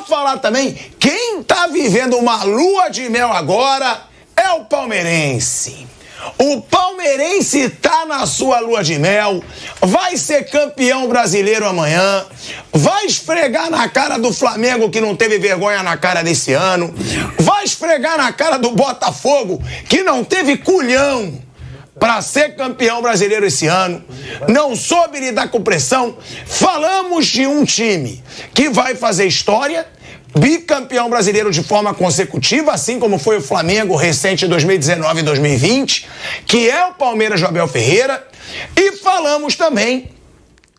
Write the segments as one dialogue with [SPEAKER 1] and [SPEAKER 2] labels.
[SPEAKER 1] falar também, quem tá vivendo uma lua de mel agora é o palmeirense. O palmeirense tá na sua lua de mel, vai ser campeão brasileiro amanhã, vai esfregar na cara do Flamengo, que não teve vergonha na cara desse ano, vai esfregar na cara do Botafogo, que não teve culhão para ser campeão brasileiro esse ano, não soube lidar com pressão. Falamos de um time que vai fazer história, bicampeão brasileiro de forma consecutiva, assim como foi o Flamengo recente em 2019 e 2020, que é o Palmeiras do Abel Ferreira. E falamos também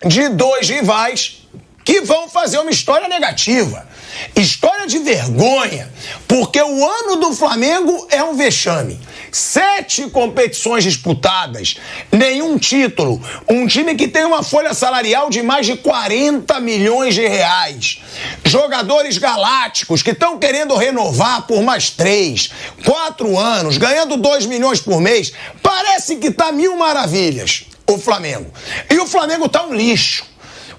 [SPEAKER 1] de dois rivais que vão fazer uma história negativa, história de vergonha, porque o ano do Flamengo é um vexame. 7 competições disputadas, nenhum título, um time que tem uma folha salarial de mais de 40 milhões de reais, jogadores galácticos que estão querendo renovar por mais 3, 4 anos, ganhando 2 milhões por mês. Parece que tá mil maravilhas o Flamengo. E o Flamengo tá um lixo.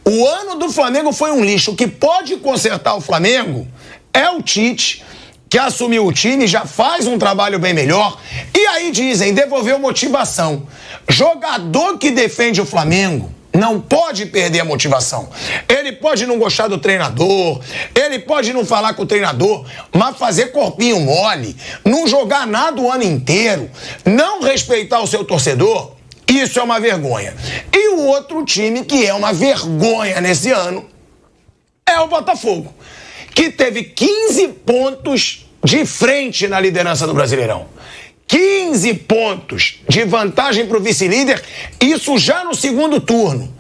[SPEAKER 1] O ano do Flamengo foi um lixo. O que pode consertar o Flamengo é o Tite, que assumiu o time, já faz um trabalho bem melhor. E aí dizem, devolveu motivação. Jogador que defende o Flamengo não pode perder a motivação. Ele pode não gostar do treinador, ele pode não falar com o treinador, mas fazer corpinho mole, não jogar nada o ano inteiro, não respeitar o seu torcedor, isso é uma vergonha. E o outro time que é uma vergonha nesse ano é o Botafogo, que teve 15 pontos de frente na liderança do Brasileirão. 15 pontos de vantagem para o vice-líder, isso já no segundo turno.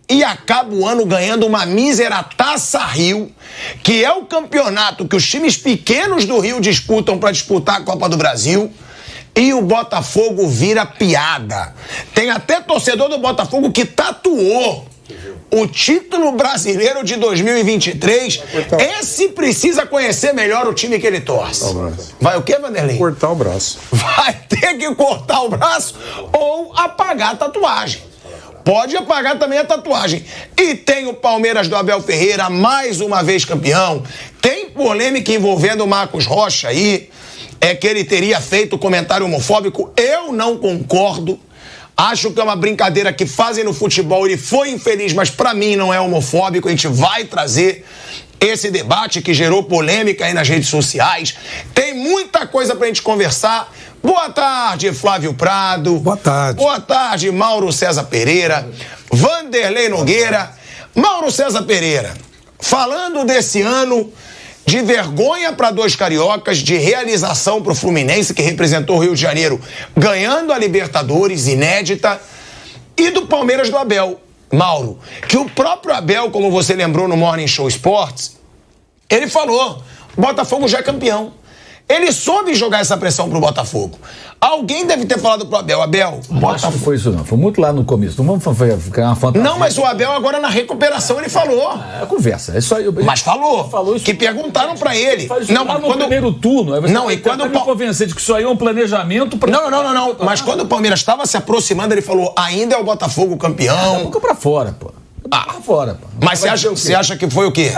[SPEAKER 1] E acaba o ano ganhando uma mísera Taça Rio, que é o campeonato que os times pequenos do Rio disputam para disputar a Copa do Brasil. E o Botafogo vira piada. Tem até torcedor do Botafogo que tatuou o título brasileiro de 2023. Esse precisa conhecer melhor o time que ele torce. Vai o quê, Vanderlei?
[SPEAKER 2] Cortar o braço.
[SPEAKER 1] Vai ter que cortar o braço ou apagar a tatuagem. Pode apagar também a tatuagem. E tem o Palmeiras do Abel Ferreira, mais uma vez campeão. Tem polêmica envolvendo o Marcos Rocha aí. É que ele teria feito comentário homofóbico. Eu não concordo. Acho que é uma brincadeira que fazem no futebol. Ele foi infeliz, mas pra mim não é homofóbico. A gente vai trazer esse debate que gerou polêmica aí nas redes sociais. Tem muita coisa pra gente conversar. Boa tarde, Flávio Prado.
[SPEAKER 2] Boa tarde.
[SPEAKER 1] Boa tarde, Mauro César Pereira. Vanderlei Nogueira. Mauro César Pereira, falando desse ano de vergonha para dois cariocas, de realização para o Fluminense, que representou o Rio de Janeiro, ganhando a Libertadores, inédita, e do Palmeiras do Abel. Mauro, que o próprio Abel, como você lembrou no Morning Show Sports, ele falou, Botafogo já é campeão. Ele soube jogar essa pressão pro Botafogo. Alguém deve ter falado pro Abel,
[SPEAKER 3] Botafogo... Acho que foi isso não, foi muito lá no começo. Não vamos ficar uma fantasia.
[SPEAKER 1] Não, mas o Abel agora na recuperação ele falou.
[SPEAKER 3] É conversa, é só...
[SPEAKER 1] Mas falou
[SPEAKER 3] isso,
[SPEAKER 1] que perguntaram pra ele.
[SPEAKER 3] Não, lá no primeiro turno.
[SPEAKER 1] Não, e quando
[SPEAKER 3] me convencer de que isso aí é um planejamento... Pra...
[SPEAKER 1] Não. Mas quando o Palmeiras estava se aproximando, ele falou, ainda é o Botafogo campeão.
[SPEAKER 3] Boca pra fora, pô. Fora, pô.
[SPEAKER 1] Mas você acha que foi o quê?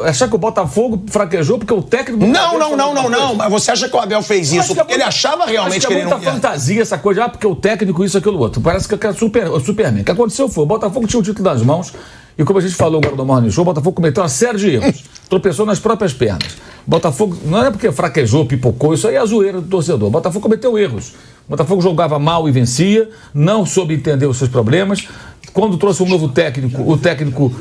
[SPEAKER 3] Achar que o Botafogo fraquejou porque o técnico...
[SPEAKER 1] Não. Mas você acha que o Abel fez isso? Porque ele achava realmente que ele não ia.
[SPEAKER 3] Muita fantasia essa coisa, porque o técnico isso, aquilo, outro. Parece que é o Superman. O que aconteceu foi, o Botafogo tinha o título nas mãos e, como a gente falou agora no Morning Show, o Botafogo cometeu uma série de erros. Tropeçou nas próprias pernas. O Botafogo, não é porque fraquejou, pipocou, isso aí é a zoeira do torcedor. O Botafogo cometeu erros. O Botafogo jogava mal e vencia, não soube entender os seus problemas. Quando trouxe um novo técnico, o técnico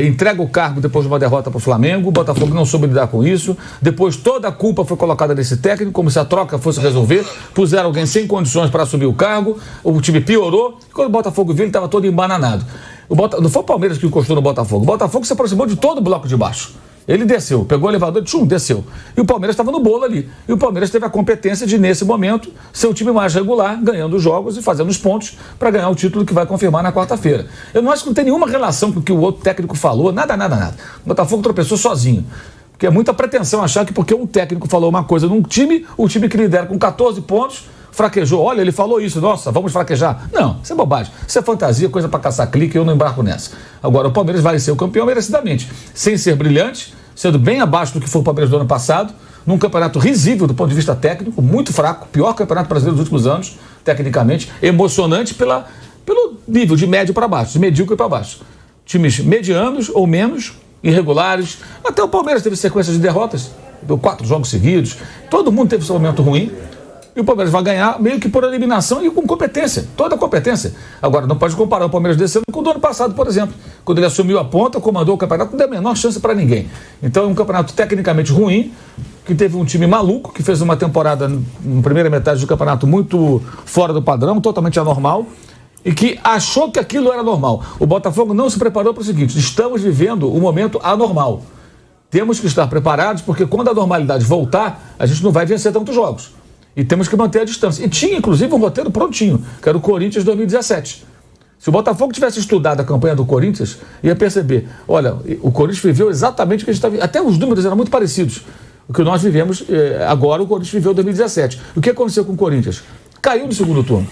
[SPEAKER 3] entrega o cargo depois de uma derrota para o Flamengo, o Botafogo não soube lidar com isso, depois toda a culpa foi colocada nesse técnico, como se a troca fosse resolver, puseram alguém sem condições para assumir o cargo, o time piorou, e quando o Botafogo viu, ele estava todo embananado. Não foi o Palmeiras que encostou no Botafogo, o Botafogo se aproximou de todo o bloco de baixo. Ele desceu, pegou o elevador e desceu. E o Palmeiras estava no bolo ali. E o Palmeiras teve a competência de, nesse momento, ser o time mais regular, ganhando os jogos e fazendo os pontos para ganhar o título que vai confirmar na quarta-feira. Eu não acho que não tem nenhuma relação com o que o outro técnico falou, nada. O Botafogo tropeçou sozinho. Porque é muita pretensão achar que porque um técnico falou uma coisa num time, o time que lidera com 14 pontos, fraquejou. Olha, ele falou isso, nossa, vamos fraquejar. Não, isso é bobagem. Isso é fantasia, coisa para caçar clique, eu não embarco nessa. Agora, o Palmeiras vai ser o campeão merecidamente, sem ser brilhante, sendo bem abaixo do que foi o Palmeiras do ano passado, num campeonato risível do ponto de vista técnico, muito fraco, pior campeonato brasileiro dos últimos anos, tecnicamente, emocionante pelo nível de médio para baixo, de medíocre para baixo. Times medianos ou menos, irregulares. Até o Palmeiras teve sequência de derrotas, deu 4 jogos seguidos. Todo mundo teve seu momento ruim. E o Palmeiras vai ganhar meio que por eliminação e com competência, toda a competência. Agora, não pode comparar o Palmeiras desse ano com o do ano passado, por exemplo. Quando ele assumiu a ponta, comandou o campeonato, não deu a menor chance para ninguém. Então é um campeonato tecnicamente ruim, que teve um time maluco, que fez uma temporada, na primeira metade do campeonato, muito fora do padrão, totalmente anormal, e que achou que aquilo era normal. O Botafogo não se preparou para o seguinte: estamos vivendo um momento anormal. Temos que estar preparados, porque quando a normalidade voltar, a gente não vai vencer tantos jogos. E temos que manter a distância. E tinha, inclusive, um roteiro prontinho, que era o Corinthians 2017. Se o Botafogo tivesse estudado a campanha do Corinthians, ia perceber, olha, o Corinthians viveu exatamente o que a gente está vivendo. Até os números eram muito parecidos. O que nós vivemos agora, o Corinthians viveu em 2017. O que aconteceu com o Corinthians? Caiu no segundo turno,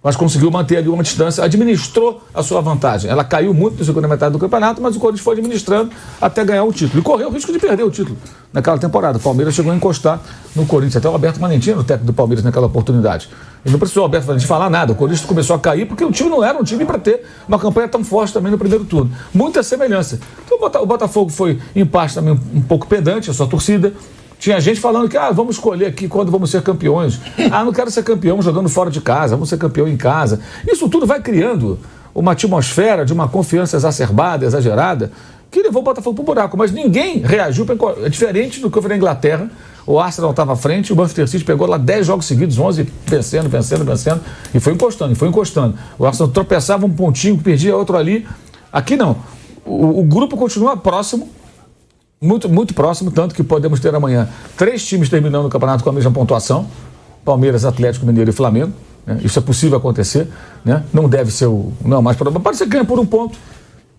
[SPEAKER 3] mas conseguiu manter ali uma distância, administrou a sua vantagem. Ela caiu muito na segunda metade do campeonato, mas o Corinthians foi administrando até ganhar o título. E correu o risco de perder o título naquela temporada. O Palmeiras chegou a encostar no Corinthians. Até o Alberto Valentim, o técnico do Palmeiras, naquela oportunidade. E não precisou o Alberto Valentim falar nada. O Corinthians começou a cair porque o time não era um time para ter uma campanha tão forte também no primeiro turno. Muita semelhança. Então o Botafogo foi, em parte, também um pouco pedante, a sua torcida. Tinha gente falando que, vamos escolher aqui quando vamos ser campeões. Não quero ser campeão jogando fora de casa, vamos ser campeão em casa. Isso tudo vai criando uma atmosfera de uma confiança exacerbada, exagerada, que levou o Botafogo para o buraco. Mas ninguém reagiu, é diferente do que foi na Inglaterra. O Arsenal estava à frente, o Manchester City pegou lá 10 jogos seguidos, 11 vencendo, e foi encostando. O Arsenal tropeçava um pontinho, perdia outro ali. Aqui não. O grupo continua próximo, muito, muito próximo, tanto que podemos ter amanhã 3 times terminando o campeonato com a mesma pontuação: Palmeiras, Atlético Mineiro e Flamengo. Né? Isso é possível acontecer, né? Não deve ser não é mais provável. Pode ser que ganhe por 1 ponto.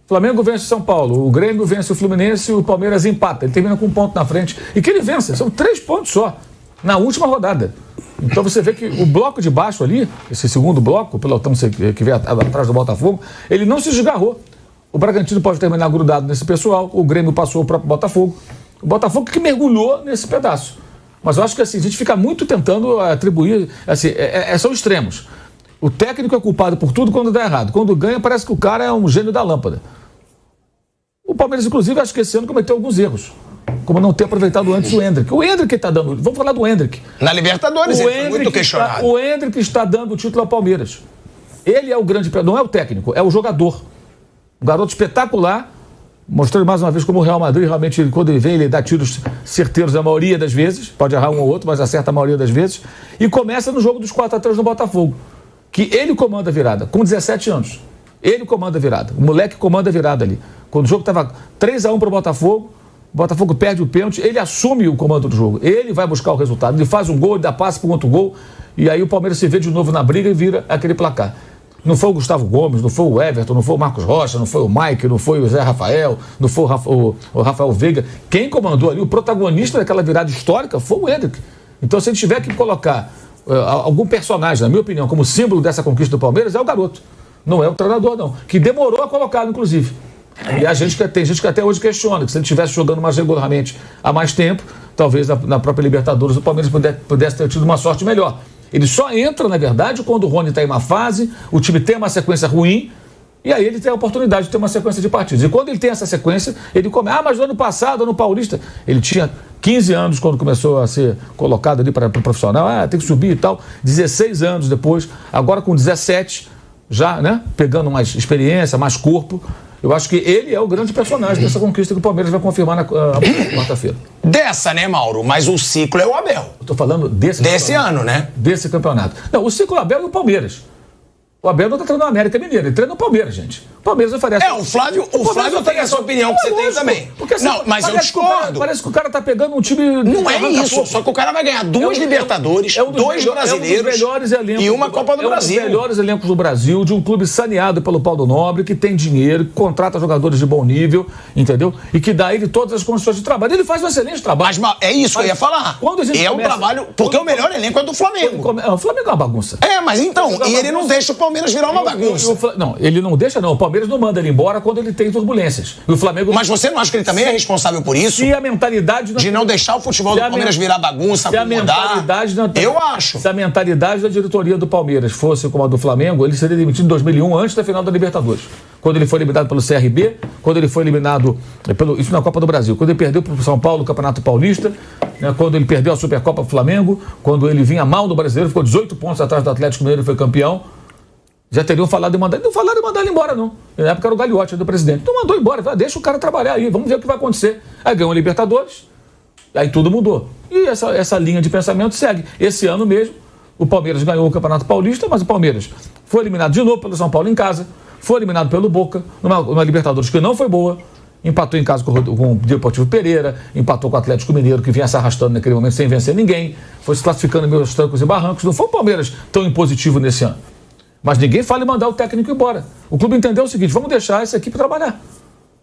[SPEAKER 3] Flamengo vence o São Paulo, o Grêmio vence o Fluminense, o Palmeiras empata. Ele termina com 1 ponto na frente. E que ele vença, são 3 pontos só, na última rodada. Então você vê que o bloco de baixo ali, esse segundo bloco, o pelotão que vem atrás do Botafogo, ele não se desgarrou. O Bragantino pode terminar grudado nesse pessoal, o Grêmio passou o próprio Botafogo. O Botafogo que mergulhou nesse pedaço. Mas eu acho que assim, a gente fica muito tentando atribuir, assim, são extremos. O técnico é culpado por tudo quando dá errado. Quando ganha, parece que o cara é um gênio da lâmpada. O Palmeiras, inclusive, acho que esse ano cometeu alguns erros, como não ter aproveitado antes o Endrick. O Endrick está dando... Vamos falar do Endrick.
[SPEAKER 1] Na Libertadores, ele foi muito questionado.
[SPEAKER 3] O Endrick está dando o título ao Palmeiras. Ele é o grande... Não é o técnico, é o jogador. Um garoto espetacular, mostrando mais uma vez como o Real Madrid, realmente, quando ele vem, ele dá tiros certeiros a maioria das vezes, pode errar um ou outro, mas acerta a maioria das vezes, e começa no jogo dos 4-3 no Botafogo, que ele comanda a virada, com 17 anos. Ele comanda a virada, o moleque comanda a virada ali. Quando o jogo estava 3-1 para o Botafogo perde o pênalti, ele assume o comando do jogo, ele vai buscar o resultado, ele faz um gol, ele dá passe para um outro gol, e aí o Palmeiras se vê de novo na briga e vira aquele placar. Não foi o Gustavo Gomes, não foi o Everton, não foi o Marcos Rocha, não foi o Mike, não foi o Zé Rafael, não foi o Rafael Veiga. Quem comandou ali, o protagonista daquela virada histórica, foi o Endrick. Então, se a gente tiver que colocar algum personagem, na minha opinião, como símbolo dessa conquista do Palmeiras, é o garoto. Não é o treinador, não. Que demorou a colocá-lo, inclusive. E tem gente que até hoje questiona que se ele estivesse jogando mais regularmente há mais tempo, talvez na própria Libertadores o Palmeiras pudesse ter tido uma sorte melhor. Ele só entra, na verdade, quando o Rony está em uma fase, o time tem uma sequência ruim, e aí ele tem a oportunidade de ter uma sequência de partidos. E quando ele tem essa sequência, ele começa. Mas no ano passado, no Paulista, ele tinha 15 anos quando começou a ser colocado ali para o profissional, tem que subir e tal. 16 anos depois, agora com 17, já, né, pegando mais experiência, mais corpo. Eu acho que ele é o grande personagem dessa conquista que o Palmeiras vai confirmar na quarta-feira.
[SPEAKER 1] Dessa, né, Mauro? Mas o ciclo é o Abel.
[SPEAKER 3] Eu tô falando desse
[SPEAKER 1] ano, né?
[SPEAKER 3] Desse campeonato. Não, o ciclo Abel é o Palmeiras. O Abel não está treinando o América Mineiro, ele treina o Palmeiras, gente. O Palmeiras oferece.
[SPEAKER 1] O Flávio tem essa opinião que você tem também.
[SPEAKER 3] Porque, assim,
[SPEAKER 1] não, mas eu discordo.
[SPEAKER 3] Parece que o cara tá pegando um time...
[SPEAKER 1] Não é isso, só que o cara vai ganhar 2 Libertadores, 2 brasileiros e uma Copa do Brasil.
[SPEAKER 3] É um dos melhores elencos do Brasil, de um clube saneado pelo Paulo Nobre, que tem dinheiro, que contrata jogadores de bom nível, entendeu? E que dá a ele todas as condições de trabalho. Ele faz um excelente trabalho.
[SPEAKER 1] Mas é isso que eu ia falar. Um trabalho... Porque o melhor elenco é do Flamengo.
[SPEAKER 3] O Flamengo é uma bagunça.
[SPEAKER 1] Mas então, e ele não deixa o Palmeiras virar uma bagunça.
[SPEAKER 3] Não, ele não deixa, não. O Palmeiras não manda ele embora quando ele tem turbulências. E o Flamengo...
[SPEAKER 1] Mas você não acha que ele também é responsável por isso?
[SPEAKER 3] Se a mentalidade...
[SPEAKER 1] De não deixar o futebol do Palmeiras virar bagunça, acomodar? Eu acho.
[SPEAKER 3] Se a mentalidade da diretoria do Palmeiras fosse como a do Flamengo, ele seria demitido em 2001, antes da final da Libertadores. Quando ele foi eliminado pelo CRB, quando ele foi eliminado isso na Copa do Brasil, quando ele perdeu para o São Paulo o Campeonato Paulista, né, quando ele perdeu a Supercopa do Flamengo, quando ele vinha mal no Brasileiro, ficou 18 pontos atrás do Atlético Mineiro e foi campeão. Já teriam falado em mandar ele. Não falaram em mandar ele embora, não. Na época era o Gagliotti do presidente. Então mandou embora. Deixa o cara trabalhar aí, vamos ver o que vai acontecer. Aí ganhou a Libertadores, aí tudo mudou. E essa linha de pensamento segue. Esse ano mesmo, o Palmeiras ganhou o Campeonato Paulista, mas o Palmeiras foi eliminado de novo pelo São Paulo em casa, foi eliminado pelo Boca, numa Libertadores que não foi boa, empatou em casa com o Deportivo Pereira, empatou com o Atlético Mineiro, que vinha se arrastando naquele momento sem vencer ninguém, foi se classificando em meus trancos e barrancos. Não foi o Palmeiras tão impositivo nesse ano. Mas ninguém fala em mandar o técnico embora. O clube entendeu o seguinte: vamos deixar essa equipe trabalhar.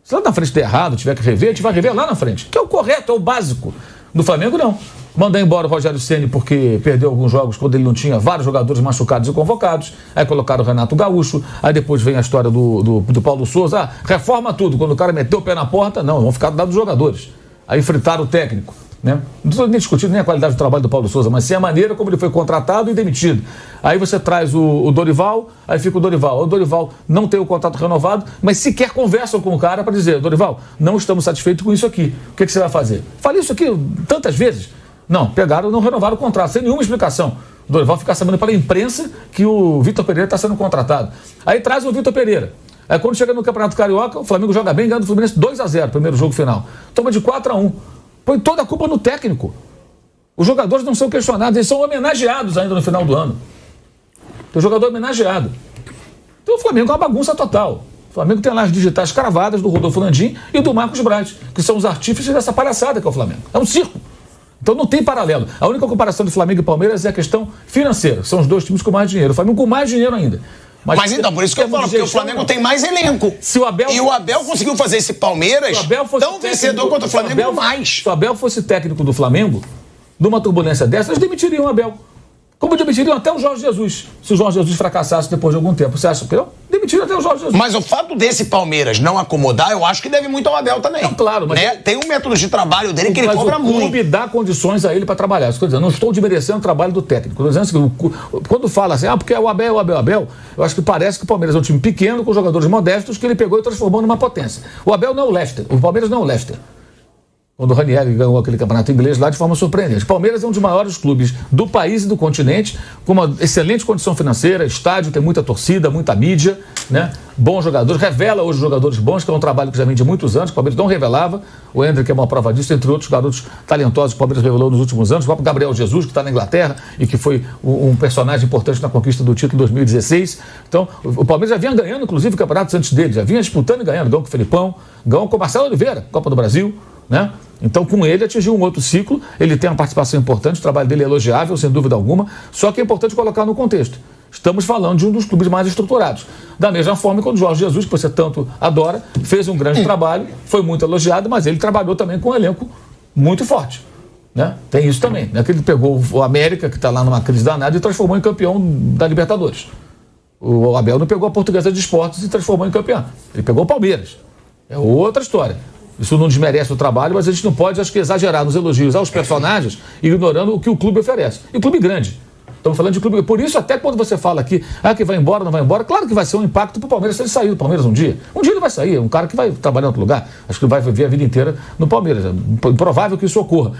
[SPEAKER 3] Se lá na frente der errado, tiver que rever, a gente vai rever lá na frente. Que é o correto, é o básico. No Flamengo, não. Mandar embora o Rogério Ceni porque perdeu alguns jogos quando ele não tinha vários jogadores machucados e convocados. Aí colocaram o Renato Gaúcho. Aí depois vem a história do Paulo Souza. Reforma tudo. Quando o cara meteu o pé na porta, não, vão ficar do lado dos jogadores. Aí fritaram o técnico. Né? Não estou nem discutindo nem a qualidade do trabalho do Paulo Souza, mas sim a maneira como ele foi contratado e demitido. Aí você traz o Dorival, aí fica o Dorival. O Dorival não tem o contrato renovado, mas sequer conversam com o cara para dizer: Dorival, não estamos satisfeitos com isso aqui. O que você vai fazer? Falei isso aqui tantas vezes. Não, pegaram e não renovaram o contrato, sem nenhuma explicação. O Dorival fica sabendo para a imprensa que o Vitor Pereira está sendo contratado. Aí traz o Vitor Pereira. Aí quando chega no Campeonato Carioca, o Flamengo joga bem, ganha do Fluminense 2-0, primeiro jogo final. Toma de 4-1. Põe toda a culpa no técnico. Os jogadores não são questionados, eles são homenageados ainda no final do ano. Tem o jogador homenageado. Então o Flamengo é uma bagunça total. O Flamengo tem lá as digitais cravadas do Rodolfo Landim e do Marcos Braz, que são os artífices dessa palhaçada que é o Flamengo. É um circo. Então não tem paralelo. A única comparação de Flamengo e Palmeiras é a questão financeira. São os dois times com mais dinheiro. O Flamengo com mais dinheiro ainda.
[SPEAKER 1] Mas então, por isso que eu falo, porque o Flamengo tem mais elenco. E o Abel conseguiu fazer esse Palmeiras tão vencedor quanto o Flamengo mais.
[SPEAKER 3] Se o Abel fosse técnico do Flamengo, numa turbulência dessa, eles demitiriam o Abel. Como demitiriam até o Jorge Jesus, se o Jorge Jesus fracassasse depois de algum tempo. Você acha que não? Demitiram até o Jorge Jesus.
[SPEAKER 1] Mas o fato desse Palmeiras não acomodar, eu acho que deve muito ao Abel também.
[SPEAKER 3] Não, claro, mas...
[SPEAKER 1] Né? Tem um método de trabalho dele que ele cobra muito.
[SPEAKER 3] O clube dá condições a ele para trabalhar. Estou dizendo, não estou desmerecendo o trabalho do técnico. Estou dizendo assim, quando fala assim, porque é o Abel, eu acho que parece que o Palmeiras é um time pequeno, com jogadores modestos, que ele pegou e transformou numa potência. O Abel não é o Leicester. O Palmeiras não é o Leicester. Quando o Ranieri ganhou aquele campeonato inglês lá de forma surpreendente. O Palmeiras é um dos maiores clubes do país e do continente, com uma excelente condição financeira, estádio, tem muita torcida, muita mídia, né? Bons jogadores, revela hoje jogadores bons, que é um trabalho que já vem de muitos anos, que o Palmeiras não revelava. O Hendrick é uma prova disso, entre outros garotos talentosos que o Palmeiras revelou nos últimos anos. O próprio Gabriel Jesus, que está na Inglaterra e que foi um personagem importante na conquista do título 2016. Então, o Palmeiras já vinha ganhando, inclusive, campeonatos antes dele, já vinha disputando e ganhando. Ganhou com o Felipão, ganhou com o Marcelo Oliveira, Copa do Brasil, né? Então, com ele, atingiu um outro ciclo. Ele tem uma participação importante, o trabalho dele é elogiável, sem dúvida alguma, só que é importante colocar no contexto. Estamos falando de um dos clubes mais estruturados. Da mesma forma, quando o Jorge Jesus, que você tanto adora, fez um grande trabalho, foi muito elogiado, mas ele trabalhou também com um elenco muito forte. Né? Tem isso também. Né? Que ele pegou o América, que está lá numa crise danada, e transformou em campeão da Libertadores. O Abel não pegou a Portuguesa de Esportes e transformou em campeão. Ele pegou o Palmeiras. É outra história. Isso não desmerece o trabalho, mas a gente não pode, acho que, exagerar nos elogios aos personagens, ignorando o que o clube oferece. E clube grande. Estamos falando de clube. Por isso, até quando você fala aqui, que vai embora, não vai embora, claro que vai ser um impacto para o Palmeiras se ele sair do Palmeiras um dia. Um dia ele vai sair, é um cara que vai trabalhar em outro lugar. Acho que vai viver a vida inteira no Palmeiras. É improvável que isso ocorra.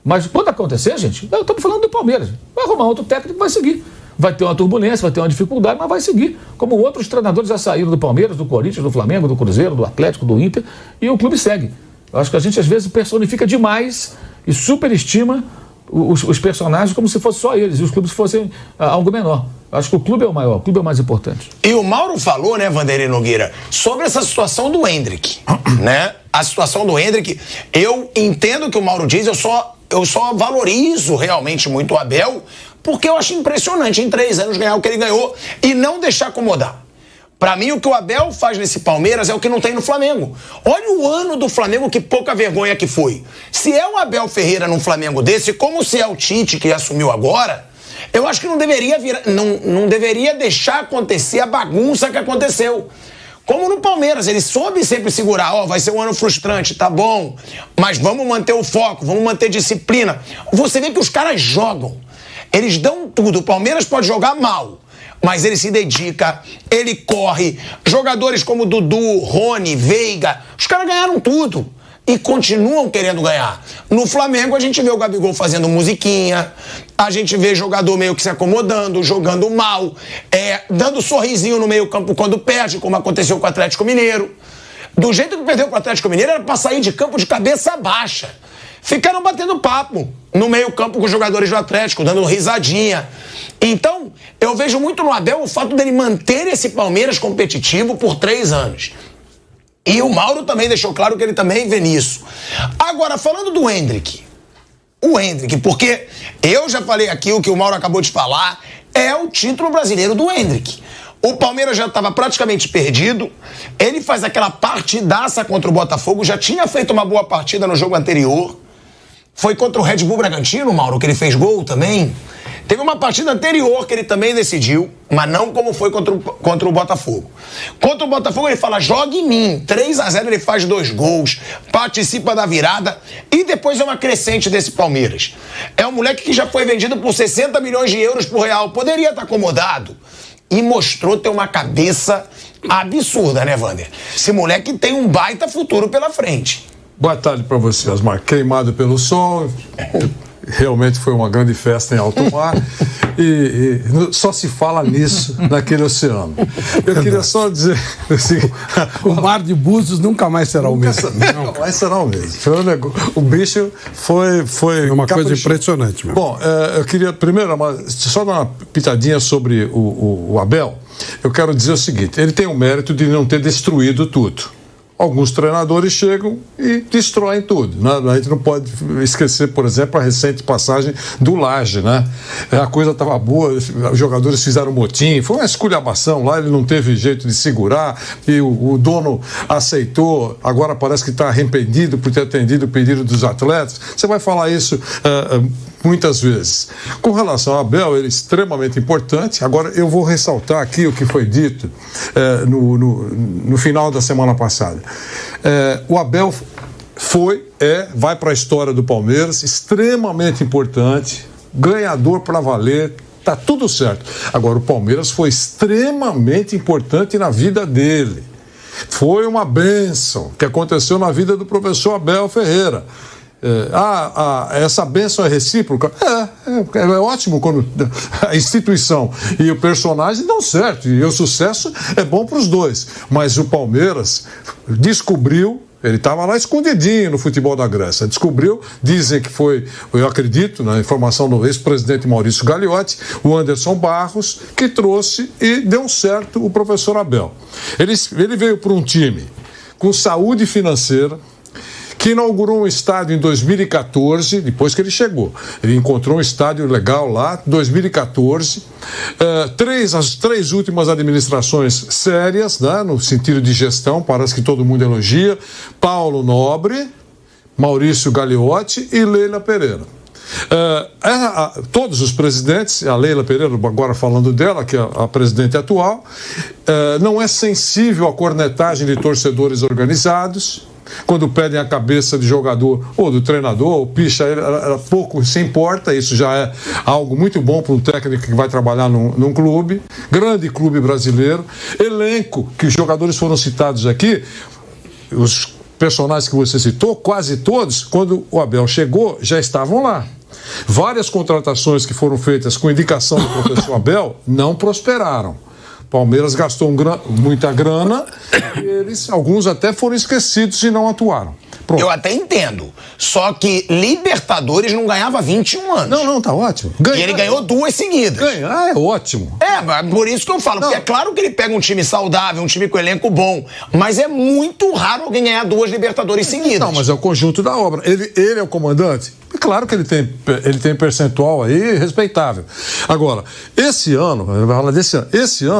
[SPEAKER 3] Mas quando acontecer, gente, estamos falando do Palmeiras. Vai arrumar outro técnico, vai seguir. Vai ter uma turbulência, vai ter uma dificuldade, mas vai seguir. Como outros treinadores já saíram do Palmeiras, do Corinthians, do Flamengo, do Cruzeiro, do Atlético, do Inter, e o clube segue. Eu acho que a gente, às vezes, personifica demais e superestima os personagens como se fosse só eles, e os clubes fossem algo menor. Acho que o clube é o maior, o clube é o mais importante.
[SPEAKER 1] E o Mauro falou, né, Vanderlei Nogueira, sobre essa situação do Endrick, né? A situação do Endrick, eu entendo o que o Mauro diz, eu só valorizo realmente muito o Abel, porque eu acho impressionante em 3 anos ganhar o que ele ganhou e não deixar acomodar. Pra mim, o que o Abel faz nesse Palmeiras é o que não tem no Flamengo. Olha o ano do Flamengo, que pouca vergonha que foi. Se é o Abel Ferreira num Flamengo desse, como se é o Tite que assumiu agora, eu acho que não deveria deixar acontecer a bagunça que aconteceu. Como no Palmeiras, ele soube sempre segurar, vai ser um ano frustrante, tá bom, mas vamos manter o foco, vamos manter disciplina. Você vê que os caras jogam, eles dão tudo. O Palmeiras pode jogar mal, mas ele se dedica, ele corre. Jogadores como Dudu, Rony, Veiga, os caras ganharam tudo e continuam querendo ganhar. No Flamengo, a gente vê o Gabigol fazendo musiquinha, a gente vê jogador meio que se acomodando, jogando mal, dando sorrisinho no meio campo quando perde, como aconteceu com o Atlético Mineiro. Do jeito que perdeu com o Atlético Mineiro, era pra sair de campo de cabeça baixa. Ficaram batendo papo no meio campo com os jogadores do Atlético, dando risadinha. Então, eu vejo muito no Abel o fato dele manter esse Palmeiras competitivo por 3 anos. E o Mauro também deixou claro que ele também vê nisso. Agora, falando do Endrick, porque eu já falei aqui, o que o Mauro acabou de falar, é o título brasileiro do Endrick. O Palmeiras já estava praticamente perdido, ele faz aquela partidaça contra o Botafogo, já tinha feito uma boa partida no jogo anterior. Foi contra o Red Bull Bragantino, Mauro, que ele fez gol também. Teve uma partida anterior que ele também decidiu, mas não como foi contra o Botafogo. Contra o Botafogo ele fala, joga em mim. 3-0 ele faz 2 gols, participa da virada e depois é uma crescente desse Palmeiras. É um moleque que já foi vendido por 60 milhões de euros pro Real. Poderia estar acomodado. E mostrou ter uma cabeça absurda, né, Wander? Esse moleque tem um baita futuro pela frente.
[SPEAKER 2] Boa tarde para você, Osmar. Queimado pelo sol, realmente foi uma grande festa em alto mar e só se fala nisso naquele oceano. Eu queria só dizer assim,
[SPEAKER 4] o mar de Búzios nunca mais será o mesmo.
[SPEAKER 2] Nunca mais será o mesmo. O bicho foi
[SPEAKER 4] uma coisa impressionante mesmo.
[SPEAKER 2] Bom, eu queria primeiro só dar uma pitadinha sobre o Abel. Eu quero dizer o seguinte, ele tem o mérito de não ter destruído tudo. Alguns treinadores chegam e destroem tudo, né? A gente não pode esquecer, por exemplo, a recente passagem do Laje, né? A coisa estava boa, os jogadores fizeram motim, foi uma esculhambação lá, ele não teve jeito de segurar e o dono aceitou, agora parece que está arrependido por ter atendido o pedido dos atletas. Você vai falar isso muitas vezes. Com relação ao Abel, ele é extremamente importante. Agora, eu vou ressaltar aqui o que foi dito no final da semana passada. O Abel vai para a história do Palmeiras, extremamente importante, ganhador para valer, tá tudo certo. Agora, o Palmeiras foi extremamente importante na vida dele. Foi uma bênção que aconteceu na vida do professor Abel Ferreira. Essa bênção é recíproca? É ótimo quando a instituição e o personagem dão certo, e o sucesso é bom para os dois. Mas o Palmeiras descobriu, ele estava lá escondidinho no futebol da Grécia, descobriu, dizem que foi, eu acredito, na informação do ex-presidente Maurício Gagliotti, o Anderson Barros, que trouxe e deu certo o professor Abel. Ele veio para um time com saúde financeira, que inaugurou um estádio em 2014, depois que ele chegou. Ele encontrou um estádio legal lá, em 2014. As 3 últimas administrações sérias, né, no sentido de gestão, parece que todo mundo elogia. Paulo Nobre, Maurício Gagliotti e Leila Pereira. Todos os presidentes, a Leila Pereira, agora falando dela, que é a presidente atual, não é sensível à cornetagem de torcedores organizados. Quando pedem a cabeça de jogador ou do treinador, ou picha, ela pouco se importa. Isso já é algo muito bom para um técnico que vai trabalhar num clube, grande clube brasileiro. Elenco, que os jogadores foram citados aqui, os personagens que você citou, quase todos, quando o Abel chegou, já estavam lá. Várias contratações que foram feitas com indicação do professor Abel não prosperaram. Palmeiras gastou muita grana e alguns até foram esquecidos e não atuaram. Pronto.
[SPEAKER 1] Eu até entendo. Só que Libertadores não ganhava 21 anos.
[SPEAKER 2] Não, tá ótimo.
[SPEAKER 1] E ele ganhou 2 seguidas.
[SPEAKER 2] Ganhar é ótimo.
[SPEAKER 1] Por isso que eu falo. Porque é claro que ele pega um time saudável, um time com elenco bom. Mas é muito raro alguém ganhar 2 Libertadores seguidas.
[SPEAKER 2] Não, mas é o conjunto da obra. Ele é o comandante? É claro que ele tem percentual aí respeitável. Agora, esse ano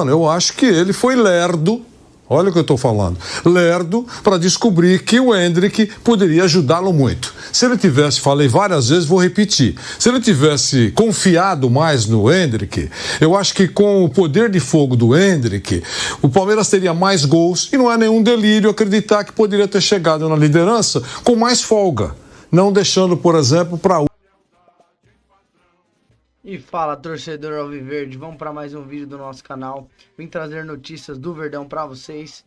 [SPEAKER 2] eu acho que ele foi lerdo. Olha o que eu estou falando. Lerdo para descobrir que o Endrick poderia ajudá-lo muito. Se ele tivesse, falei várias vezes, vou repetir. Se ele tivesse confiado mais no Endrick, eu acho que com o poder de fogo do Endrick, o Palmeiras teria mais gols e não é nenhum delírio acreditar que poderia ter chegado na liderança com mais folga. Não deixando, por exemplo, para...
[SPEAKER 5] E fala, torcedor alviverde, vamos para mais um vídeo do nosso canal. Vim trazer notícias do Verdão para vocês.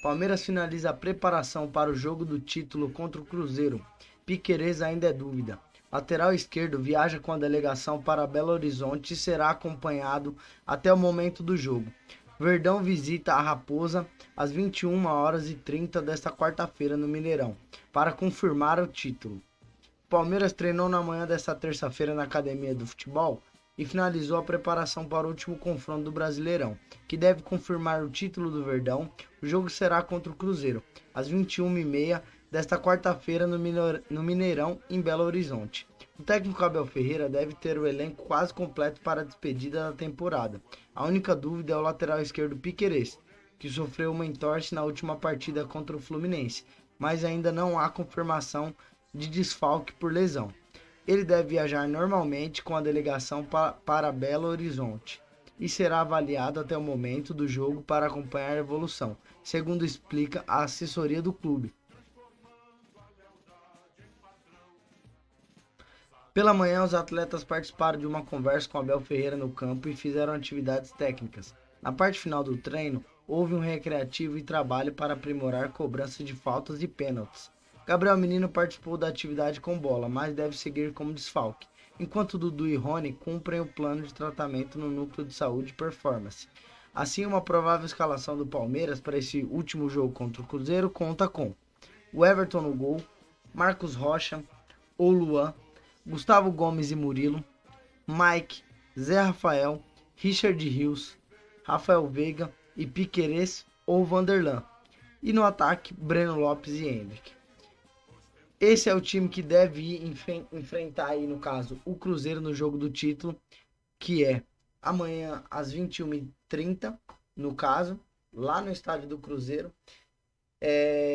[SPEAKER 5] Palmeiras finaliza a preparação para o jogo do título contra o Cruzeiro. Piquerez ainda é dúvida. Lateral esquerdo viaja com a delegação para Belo Horizonte e será acompanhado até o momento do jogo. Verdão visita a Raposa às 21h30 desta quarta-feira no Mineirão para confirmar o título. Palmeiras treinou na manhã desta terça-feira na Academia do Futebol e finalizou a preparação para o último confronto do Brasileirão, que deve confirmar o título do Verdão. O jogo será contra o Cruzeiro, às 21h30 desta quarta-feira no Mineirão, em Belo Horizonte. O técnico Abel Ferreira deve ter o elenco quase completo para a despedida da temporada. A única dúvida é o lateral esquerdo Piquerez, que sofreu uma entorse na última partida contra o Fluminense, mas ainda não há confirmação de desfalque por lesão. Ele deve viajar normalmente com a delegação para Belo Horizonte e será avaliado até o momento do jogo para acompanhar a evolução, segundo explica a assessoria do clube. Pela manhã, os atletas participaram de uma conversa com Abel Ferreira no campo e fizeram atividades técnicas. Na parte final do treino, houve um recreativo e trabalho para aprimorar cobrança de faltas e pênaltis. Gabriel Menino participou da atividade com bola, mas deve seguir como desfalque, enquanto Dudu e Rony cumprem o plano de tratamento no núcleo de saúde e performance. Assim, uma provável escalação do Palmeiras para esse último jogo contra o Cruzeiro conta com o Everton no gol, Marcos Rocha, ou Luan, Gustavo Gomes e Murilo, Mike, Zé Rafael, Richard Rios, Rafael Veiga e Piquerez ou Vanderlan. E no ataque, Breno Lopes e Endrick. Esse é o time que deve ir enfrentar aí, no caso, o Cruzeiro no jogo do título, que é amanhã às 21h30, no caso, lá no estádio do Cruzeiro.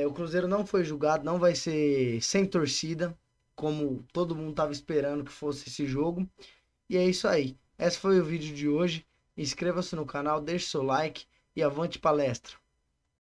[SPEAKER 5] O Cruzeiro não foi julgado, não vai ser sem torcida, como todo mundo estava esperando que fosse esse jogo. E é isso aí. Esse foi o vídeo de hoje. Inscreva-se no canal, deixe seu like e avante palestra.